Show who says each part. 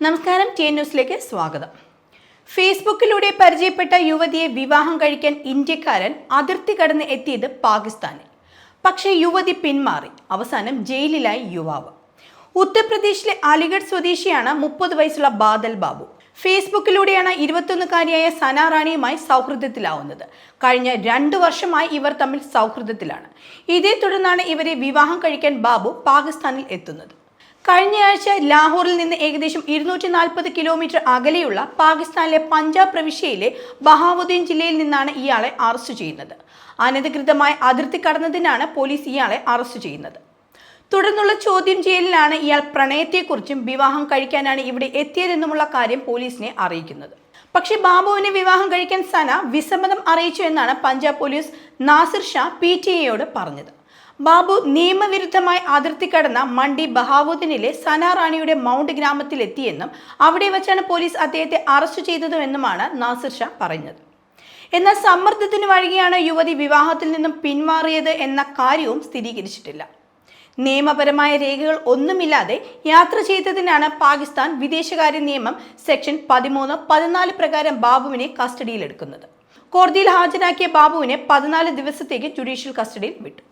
Speaker 1: നമസ്കാരം, ടി ന്യൂസിലേക്ക് സ്വാഗതം. ഫേസ്ബുക്കിലൂടെ പരിചയപ്പെട്ട യുവതിയെ വിവാഹം കഴിക്കാൻ ഇന്ത്യക്കാരൻ അതിർത്തി കടന്ന് എത്തിയത് പാകിസ്ഥാനിൽ. പക്ഷേ യുവതി പിന്മാറി. അവസാനം ജയിലിലായി യുവാവ്. ഉത്തർപ്രദേശിലെ അലിഗഡ് സ്വദേശിയാണ് 30 വയസ്സുള്ള ബാദൽ ബാബു. ഫേസ്ബുക്കിലൂടെയാണ് 21-കാരിയായ സന റാണിയുമായി സൗഹൃദത്തിലാവുന്നത്. കഴിഞ്ഞ 2 വർഷമായി ഇവർ തമ്മിൽ സൗഹൃദത്തിലാണ്. ഇതേ തുടർന്നാണ് ഇവരെ വിവാഹം കഴിക്കാൻ ബാബു പാകിസ്ഥാനിൽ എത്തുന്നത്. കഴിഞ്ഞയാഴ്ച ലാഹോറിൽ നിന്ന് ഏകദേശം 240 കിലോമീറ്റർ അകലെയുള്ള പാകിസ്ഥാനിലെ പഞ്ചാബ് പ്രവിശ്യയിലെ ബഹാവുദ്ദീൻ ജില്ലയിൽ നിന്നാണ് ഇയാളെ അറസ്റ്റ് ചെയ്യുന്നത്. അനധികൃതമായി അതിർത്തി കടന്നതിനാണ് പോലീസ് ഇയാളെ അറസ്റ്റ് ചെയ്യുന്നത്. തുടർന്നുള്ള ചോദ്യം ചെയ്യലിലാണ് ഇയാൾ പ്രണയത്തെക്കുറിച്ചും വിവാഹം കഴിക്കാനാണ് ഇവിടെ എത്തിയതെന്നുമുള്ള കാര്യം പോലീസിനെ അറിയിക്കുന്നത്. പക്ഷേ ബാബുവിനെ വിവാഹം കഴിക്കാൻ സന വിസമ്മതം അറിയിച്ചു എന്നാണ് പഞ്ചാബ് പോലീസ് നാസിർ ഷാ PTAയോട് പറഞ്ഞത്. ബാബു നിയമവിരുദ്ധമായി അതിർത്തി കടന്ന മണ്ഡി ബഹാവുദ്ദീനിലെ സന റാണിയുടെ മൗണ്ട് ഗ്രാമത്തിലെത്തിയെന്നും അവിടെ വെച്ചാണ് പോലീസ് അദ്ദേഹത്തെ അറസ്റ്റ് ചെയ്തതെന്നുമാണ് നാസിർ ഷാ പറഞ്ഞത്. എന്നാൽ സമ്മർദ്ദത്തിന് വഴങ്ങിയാണ് യുവതി വിവാഹത്തിൽ നിന്നും പിന്മാറിയത് എന്ന കാര്യവും സ്ഥിരീകരിച്ചിട്ടില്ല. നിയമപരമായ രേഖകൾ ഒന്നുമില്ലാതെ യാത്ര ചെയ്തതിനാണ് പാകിസ്ഥാൻ വിദേശകാര്യ നിയമം സെക്ഷൻ 13-14 പ്രകാരം ബാബുവിനെ കസ്റ്റഡിയിലെടുക്കുന്നത്. കോടതിയിൽ ഹാജരാക്കിയ ബാബുവിനെ 14 ദിവസത്തേക്ക് ജുഡീഷ്യൽ കസ്റ്റഡിയിൽ വിട്ടു.